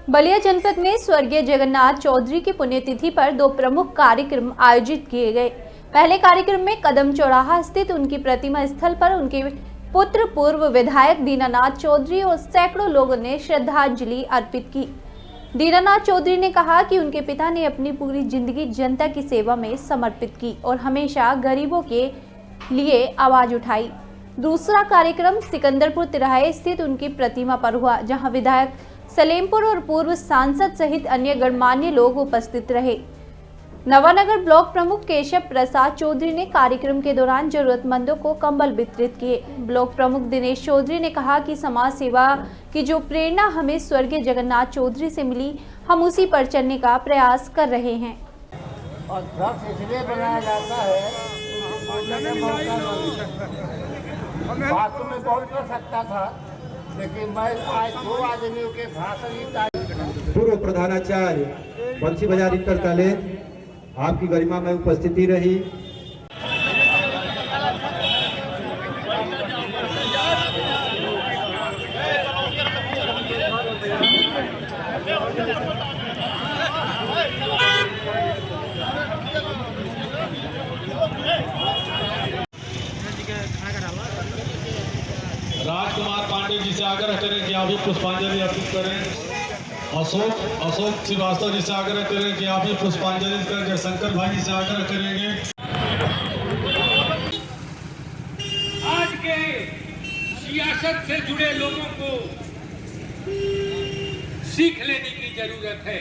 बलिया जनपद में स्वर्गीय जगन्नाथ चौधरी की पुण्यतिथि पर दो प्रमुख कार्यक्रम आयोजित किए गए। पहले कार्यक्रम में कदम चौराहा स्थित उनकी प्रतिमा स्थल पर उनके पुत्र पूर्व विधायक दीनानाथ चौधरी और सैकड़ों लोगों ने श्रद्धांजलि अर्पित की। दीनानाथ चौधरी ने कहा कि उनके पिता ने अपनी पूरी जिंदगी जनता की सेवा में समर्पित की और हमेशा गरीबों के लिए आवाज उठाई। दूसरा कार्यक्रम सिकंदरपुर तिराहे स्थित उनकी प्रतिमा पर हुआ, जहां विधायक सलेमपुर और पूर्व सांसद सहित अन्य गणमान्य लोग उपस्थित रहे। नवानगर ब्लॉक प्रमुख केशव प्रसाद चौधरी ने कार्यक्रम के दौरान जरूरतमंदों को कंबल वितरित किए। ब्लॉक प्रमुख दिनेश चौधरी ने कहा कि समाज सेवा की जो प्रेरणा हमें स्वर्गीय जगन्नाथ चौधरी से मिली, हम उसी पर चलने का प्रयास कर रहे हैं। और ड्रग्स इसलिए बनाया जाता है, बातों में बहुत कर सकता था, लेकिन मैं आज दो आदमियों के भाषण। पूर्व प्रधानाचार्य बंसी बाजार इंटर कॉलेज, आपकी गरिमा में उपस्थिति रही। राजकुमार पांडे जी से आग्रह करें कि आप भी पुष्पांजलि अर्पित करें। अशोक श्रीवास्तव जी से आग्रह करें कि आप भी पुष्पांजलि करें। जयशंकर भाई जी से आग्रह करेंगे। आज के सियासत से जुड़े लोगों को सीख लेने की जरूरत है।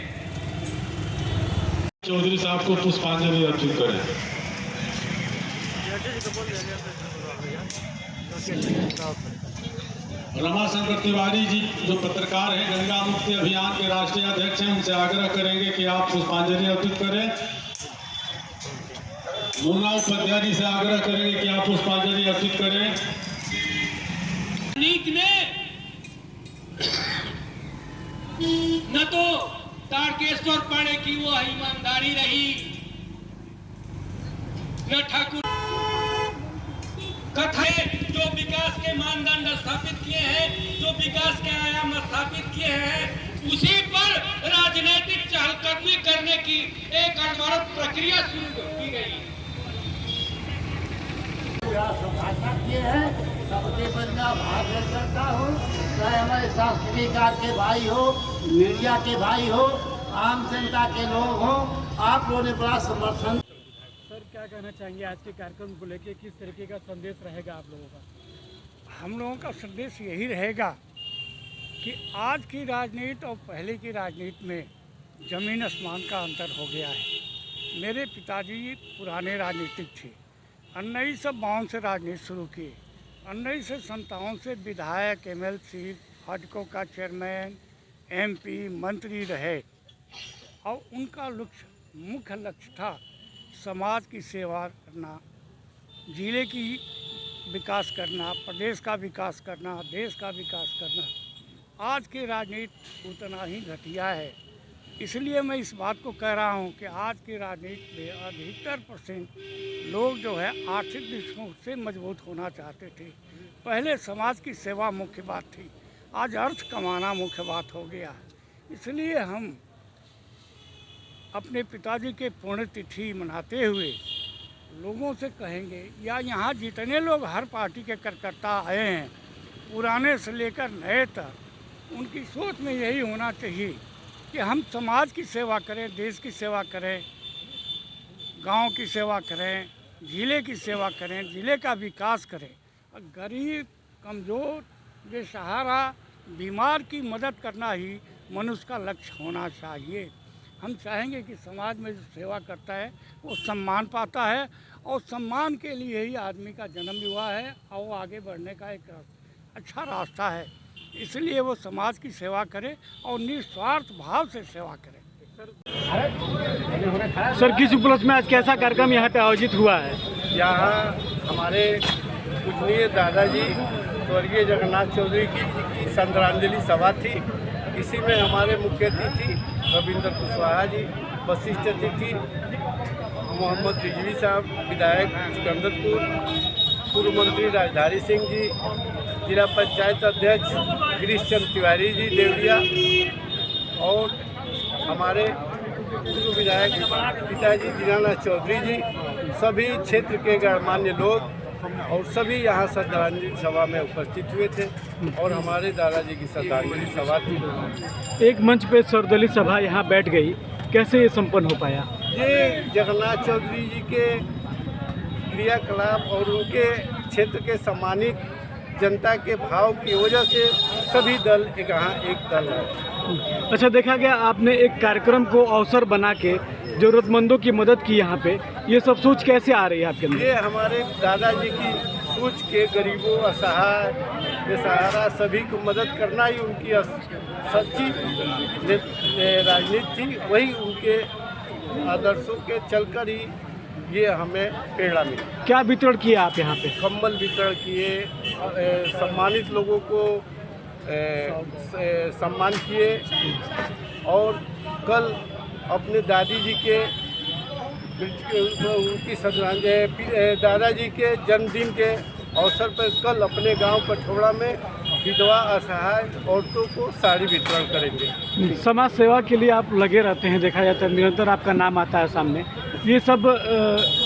चौधरी साहब को पुष्पांजलि अर्पित करें। रमाशंकर तिवारी जी जो पत्रकार हैं, गंगा मुक्ति अभियान के राष्ट्रीय अध्यक्ष हैं, उनसे आग्रह करेंगे कि आप पुष्पांजलि अर्पित करें। मुन्ना उपाध्याय जी से आग्रह करेंगे कि आप पुष्पांजलि अर्पित करें। न तो तारकेश्वर पाड़े की वो ईमानदारी रही, न ठाकुर कथा जो विकास के मानदंड स्थापित किए हैं, जो विकास के आयाम स्थापित किए हैं, उसी पर राजनीतिक चहलकदमी करने की एक अनवरत प्रक्रिया शुरू की गई। किए हैं सबके बंदा भाग करता हो, चाहे हमारे शास्त्रीय के भाई हो, मीडिया के भाई हो, आम जनता के लोग हो, आप लोगों ने बड़ा समर्थन। क्या कहना चाहेंगे आज के कार्यक्रम को लेकर, किस तरीके का संदेश रहेगा आप लोगों का? हम लोगों का संदेश यही रहेगा कि आज की राजनीति और पहले की राजनीति में ज़मीन आसमान का अंतर हो गया है। मेरे पिताजी पुराने राजनीतिक थे, 1952 से राजनीति शुरू की, 1957 से विधायक, MLC, हडको का चेयरमैन, MP, मंत्री रहे और उनका मुख्य लक्ष्य था समाज की सेवा करना, जिले की विकास करना, प्रदेश का विकास करना, देश का विकास करना। आज की राजनीति उतना ही घटिया है। इसलिए मैं इस बात को कह रहा हूं कि आज की राजनीति में अधिकतर % लोग जो है आर्थिक दृष्टिकोण से मजबूत होना चाहते थे। पहले समाज की सेवा मुख्य बात थी, आज अर्थ कमाना मुख्य बात हो गया। इसलिए हम अपने पिताजी के पुण्यतिथि मनाते हुए लोगों से कहेंगे, या यहाँ जितने लोग हर पार्टी के कार्यकर्ता आए हैं, पुराने से लेकर नए तक, उनकी सोच में यही होना चाहिए कि हम समाज की सेवा करें, देश की सेवा करें, गांव की सेवा करें, ज़िले की सेवा करें, ज़िले का विकास करें। गरीब, कमज़ोर, बेसहारा, बीमार की मदद करना ही मनुष्य का लक्ष्य होना चाहिए। हम चाहेंगे कि समाज में जो सेवा करता है वो सम्मान पाता है, और सम्मान के लिए ही आदमी का जन्म हुआ है और वो आगे बढ़ने का एक अच्छा रास्ता है। इसलिए वो समाज की सेवा करे और निस्वार्थ भाव से सेवा करे। सर, किस उपलक्ष्य में आज कैसा कार्यक्रम यहाँ पे आयोजित हुआ है? यहाँ हमारे पूजनीय दादाजी स्वर्गीय जगन्नाथ चौधरी की श्रद्धांजलि सभा थी। इसी में हमारे मुख्य अतिथि रविंद्र कुशवाहा जी, वशिष्ठ अतिथि मोहम्मद रिजवी साहब, विधायक सिकंदरपुर, पूर्व मंत्री राजधारी सिंह जी, जिला पंचायत अध्यक्ष गिरीश चंद्र तिवारी जी देवरिया, और हमारे पूर्व विधायक पिताजी दीनानाथ चौधरी जी, सभी क्षेत्र के गणमान्य लोग और सभी यहाँ श्रद्धांजलि सभा में उपस्थित हुए थे और हमारे दादाजी की श्रद्धांजलि सभा थी। एक मंच पे सर्वदलीय सभा यहाँ बैठ गई, कैसे ये संपन्न हो पाया? ये जगन्नाथ चौधरी जी के क्रियाकलाप और उनके क्षेत्र के सम्मानित जनता के भाव की वजह से सभी दल यहाँ एक दल है। अच्छा, देखा गया आपने एक कार्यक्रम को अवसर बना के जरूरतमंदों की मदद की यहाँ पे, ये सब सोच कैसे आ रही है आपके अंदर? ये हमारे दादाजी की सोच के गरीबों, असहाय, बेसहारा सभी को मदद करना ही उनकी सच्ची राजनीति थी। वही उनके आदर्शों के चलकर ही ये हमें प्रेरणा मिली। क्या वितरण किया आप यहाँ पे? कंबल वितरण किए, सम्मानित लोगों को सम्मान किए और कल अपने दादी जी के उनकी श्रद्धांजलि, दादाजी के जन्मदिन के अवसर पर कल अपने गांव कठोड़ा में विधवा असहाय औरतों को साड़ी वितरण करेंगे। समाज सेवा के लिए आप लगे रहते हैं, देखा जाता है निरंतर आपका नाम आता है सामने। ये सब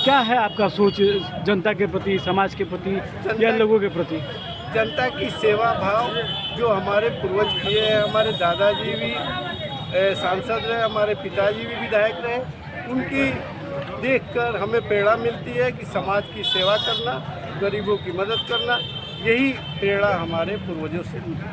क्या है आपका सोच जनता के प्रति, समाज के प्रति या लोगों के प्रति? जनता की सेवा भाव जो हमारे पूर्वज किए हैं, हमारे दादाजी भी सांसद रहे, हमारे पिताजी भी विधायक रहे, उनकी देखकर हमें प्रेरणा मिलती है कि समाज की सेवा करना, गरीबों की मदद करना, यही प्रेरणा हमारे पूर्वजों से मिली।